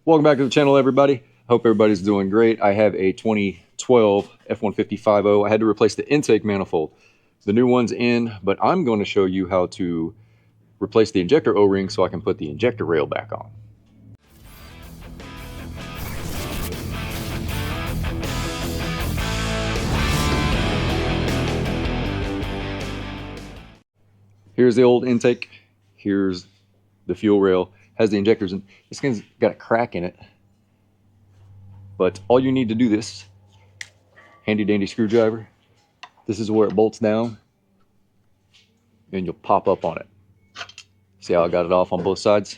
Welcome back to the channel, everybody. Hope everybody's doing great. I have a 2012 F150 5.0. I had to replace the intake manifold. The new one's in, but I'm going to show you how to replace the injector O-ring so I can put the injector rail back on. Here's the old intake. Here's the fuel rail. Has the injectors in. This thing's got a crack in it. But all you need to do this, handy dandy screwdriver. This is where it bolts down. And you'll pop up on it. See how I got it off on both sides?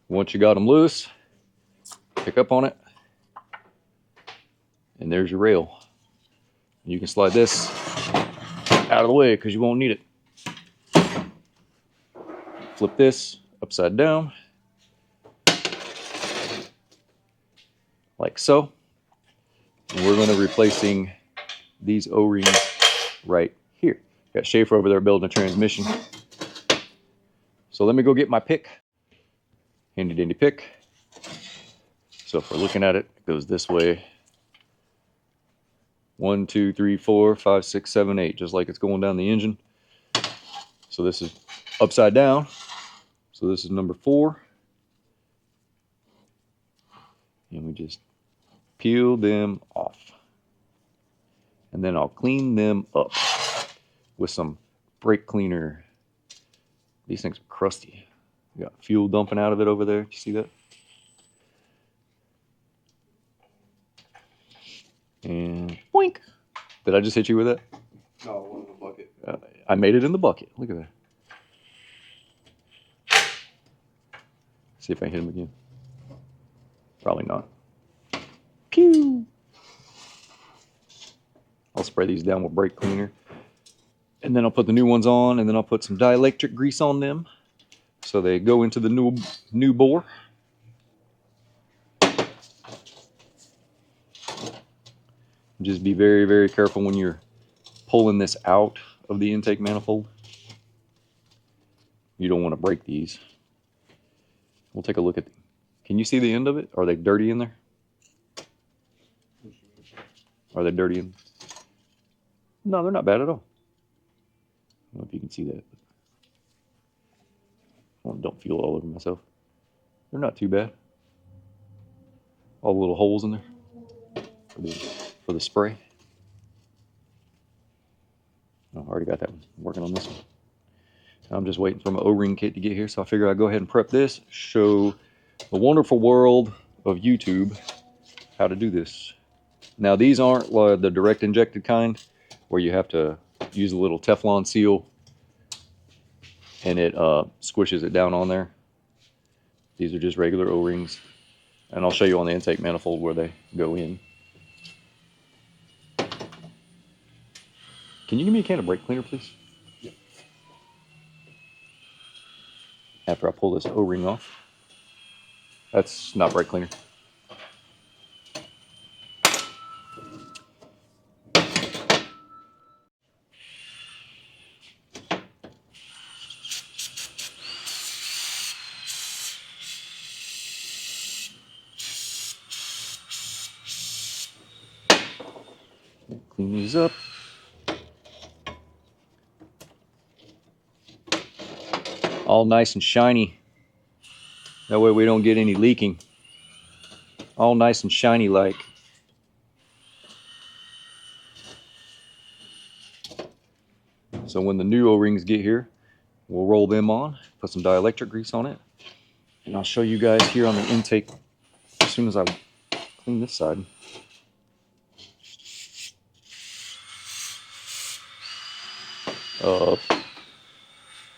Once you got them loose, pick up on it. And there's your rail. You can slide this out of the way because you won't need it. Flip this upside down. Like so. And we're going to be replacing these O-rings right here. Got Schaefer over there building a transmission. So let me go get my pick. Handy dandy pick. So if we're looking at it, it goes this way. 1, 2, 3, 4, 5, 6, 7, 8, just like it's going down the engine. So this is upside down. So this is number 4. And we just peel them off. And then I'll clean them up with some brake cleaner. These things are crusty. We got fuel dumping out of it over there. You see that? And boink. Did I just hit you with that? No, one in the bucket. I made it in the bucket. Look at that. See if I hit him again. Probably not. Pew! I'll spray these down with brake cleaner. And then I'll put the new ones on, and then I'll put some dielectric grease on them so they go into the new bore. Just be very, very careful when you're pulling this out of the intake manifold. You don't want to break these. We'll take a look at them. Can you see the end of it? Are they dirty in there? Are they dirty in? No, they're not bad at all. I don't know if you can see that. Well, don't feel all over myself. They're not too bad. All the little holes in there for the spray. Oh, I already got that one. I'm working on this one. I'm just waiting for my O-ring kit to get here, so I figure I'll go ahead and prep this, show the wonderful world of YouTube how to do this. Now these aren't the direct injected kind where you have to use a little Teflon seal and it squishes it down on there. These are just regular O-rings, and I'll show you on the intake manifold where they go in. Can you give me a can of brake cleaner, please? Yep. After I pull this O-ring off. That's not brake cleaner. Clean these up. All nice and shiny. That way we don't get any leaking. All nice and shiny like. So when the new O-rings get here, we'll roll them on, put some dielectric grease on it, and I'll show you guys here on the intake as soon as I clean this side.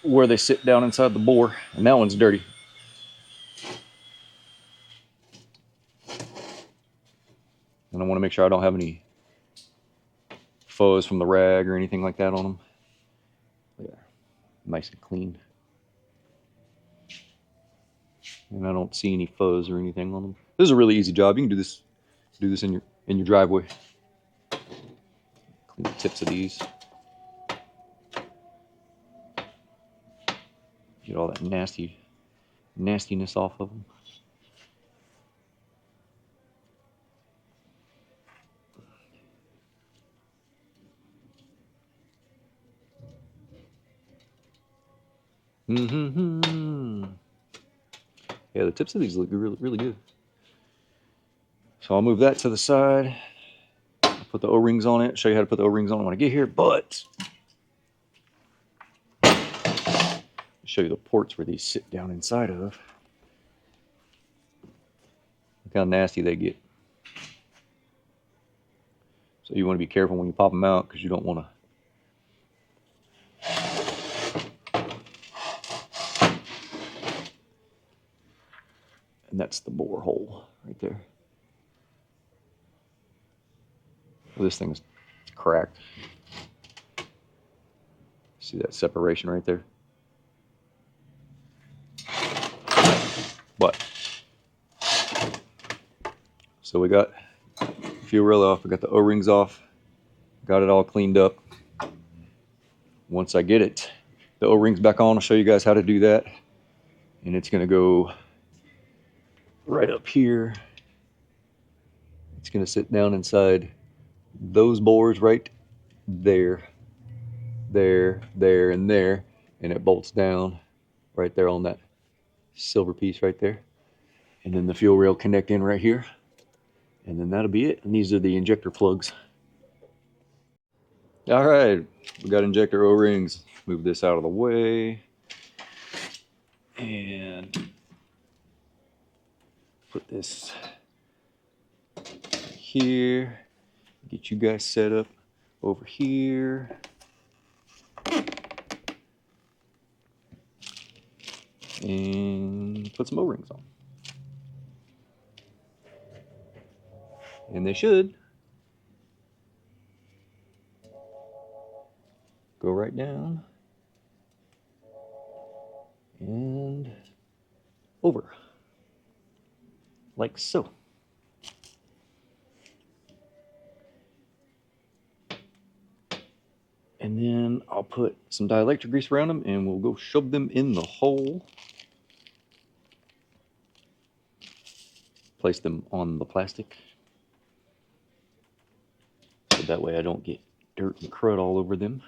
Where they sit down inside the bore, and that one's dirty. And I want to make sure I don't have any fuzz from the rag or anything like that on them. Yeah, nice and clean. And I don't see any fuzz or anything on them. This is a really easy job. You can do this in your driveway. Clean the tips of these. Get all that nastiness off of them. Mm-hmm. Yeah, the tips of these look really, really good. So I'll move that to the side. Put the O-rings on it. Show you how to put the O-rings on it when I get here. But I'll show you the ports where these sit down inside of. Look how nasty they get. So you want to be careful when you pop them out because you don't want to. And that's the bore hole right there. Well, this thing's cracked. See that separation right there? But so we got fuel rail off, we got the O-rings off, got it all cleaned up. Once I get it, the O-rings back on, I'll show you guys how to do that. And it's gonna go right up here. It's gonna sit down inside those bores right there, there, and there, and it bolts down right there on that silver piece right there. And then the fuel rail connect in right here. And then that'll be it. And these are the injector plugs. All right, we got injector O-rings. Move this out of the way. And put this here. Get you guys set up over here. And put some O-rings on. And they should go right down and over, like so. And then I'll put some dielectric grease around them and we'll go shove them in the hole. Place them on the plastic. So that way I don't get dirt and crud all over them.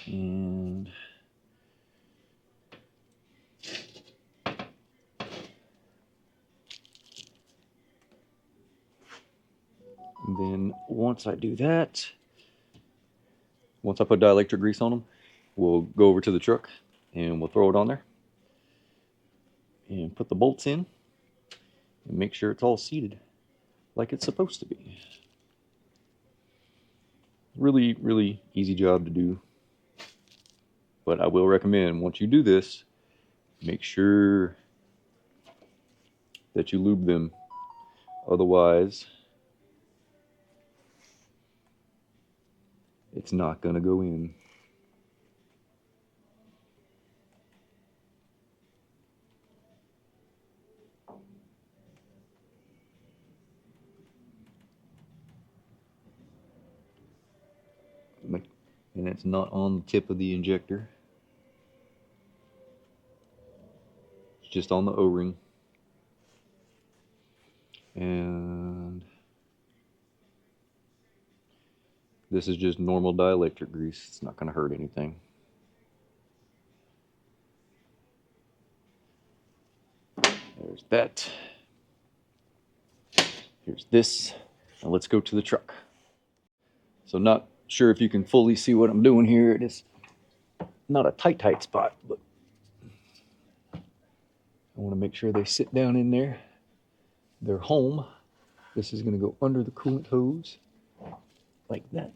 And then once I do that, once I put dielectric grease on them, we'll go over to the truck and we'll throw it on there and put the bolts in and make sure it's all seated like it's supposed to be. Really, really easy job to do. But I will recommend once you do this, make sure that you lube them. Otherwise, it's not going to go in. And it's not on the tip of the injector. It's just on the O-ring. And this is just normal dielectric grease. It's not going to hurt anything. There's that. Here's this. Now let's go to the truck. So not sure if you can fully see what I'm doing here. It is not a tight spot, but I want to make sure they sit down in there. They're home. This is going to go under the coolant hose like that.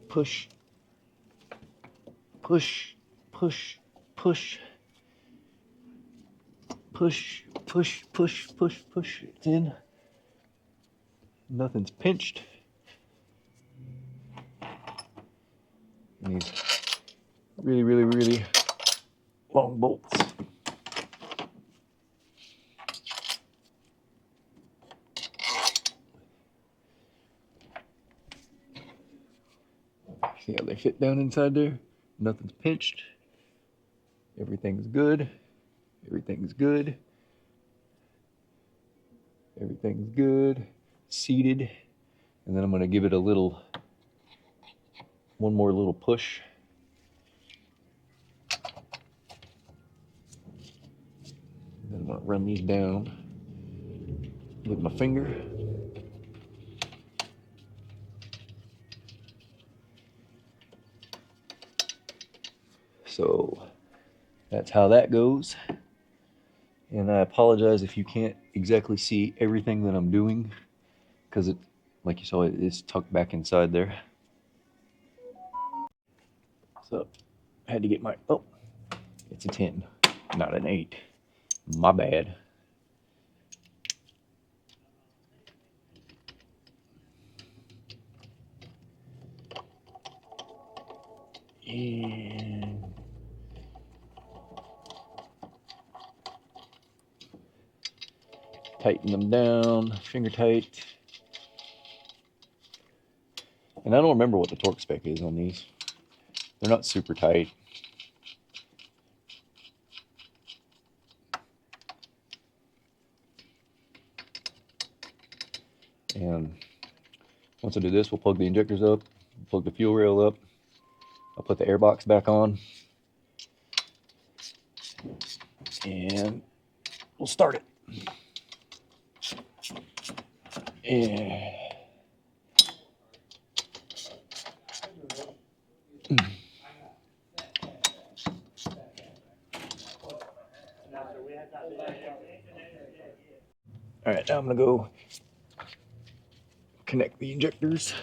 Push, push, push, push, push, push, push, push, push. It's in. Nothing's pinched. These really, really, really long bolts. See how they fit down inside there? Nothing's pinched. Everything's good. Everything's good. Everything's good. seated, and then I'm going to give it one more little push. Then I'm going to run these down with my finger. So that's how that goes. And I apologize if you can't exactly see everything that I'm doing, because it, like you saw, it's tucked back inside there. So I had to get oh, it's a 10, not an 8. My bad. And tighten them down, finger tight. And I don't remember what the torque spec is on these. They're not super tight. And once I do this, we'll plug the injectors up, plug the fuel rail up. I'll put the air box back on, and we'll start it. Yeah. All right, now I'm gonna go connect the injectors.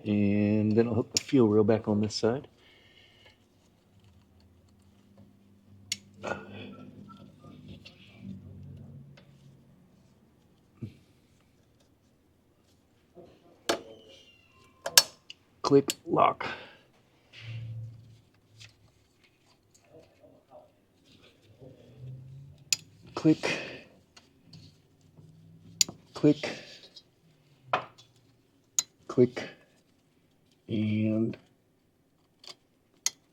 And then I'll hook the fuel rail back on this side. Click, lock. Click, click, click, and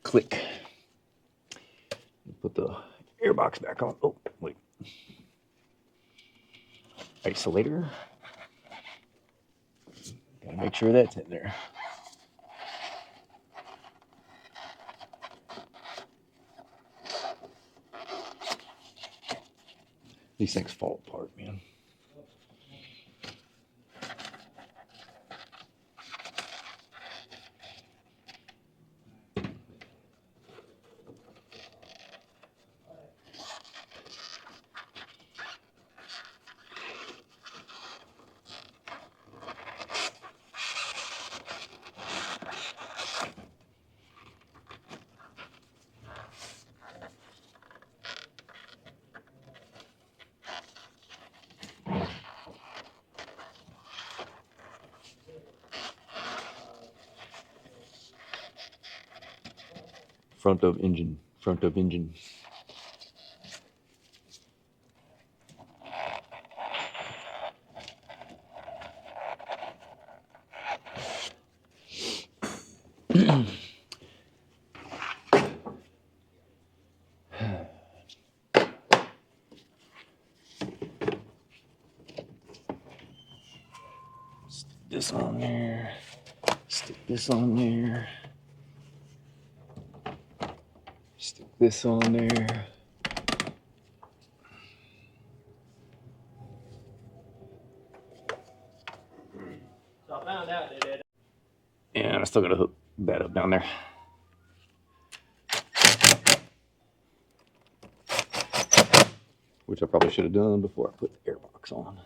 click. Put the air box back on. Oh, wait. Isolator. Gotta make sure that's in there. These things fall apart, man. Front of engine, front of engine. Stick this on there. Stick this on there. Stick this on there. So I found out that And I still gotta hook that up down there. Which I probably should have done before I put the air box on.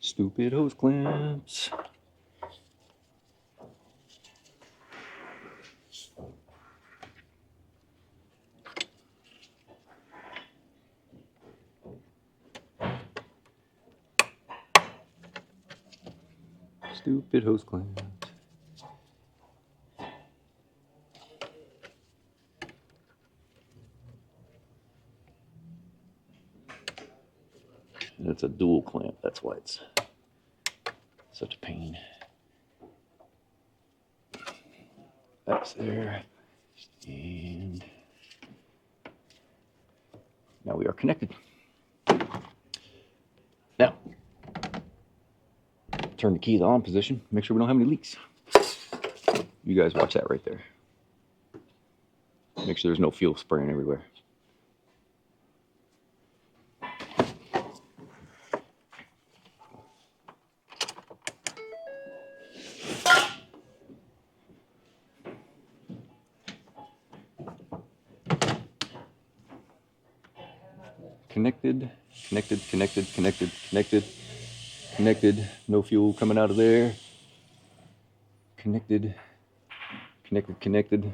Stupid hose clamps. Stupid hose clamps. And it's a dual clamp. That's why it's such a pain. That's there. And now we are connected. Now, turn the key to the on position. Make sure we don't have any leaks. You guys watch that right there. Make sure there's no fuel spraying everywhere. Connected, connected, connected, connected, connected, connected. No fuel coming out of there. Connected, connected, connected.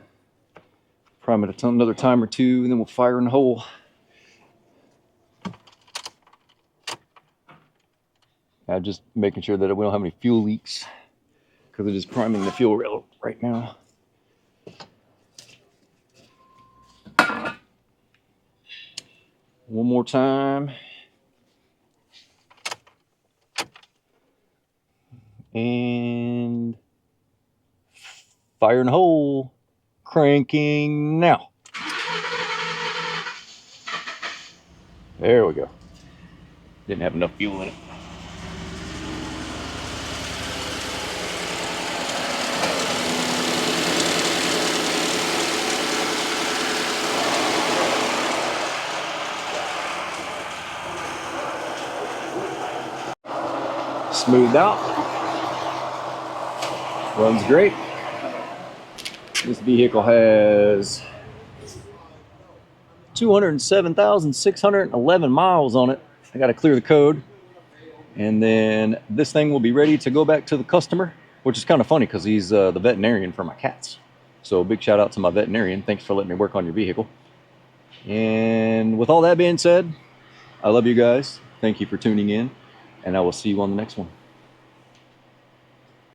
Prime it another time or two, and then we'll fire in the hole. Now just making sure that we don't have any fuel leaks, because it is priming the fuel rail right now. One more time. And fire in the hole. Cranking now. There we go. Didn't have enough fuel in it. Smoothed out. Runs great. This vehicle has 207,611 miles on it. I got to clear the code. And then this thing will be ready to go back to the customer, which is kind of funny because he's the veterinarian for my cats. So big shout out to my veterinarian. Thanks for letting me work on your vehicle. And with all that being said, I love you guys. Thank you for tuning in, and I will see you on the next one.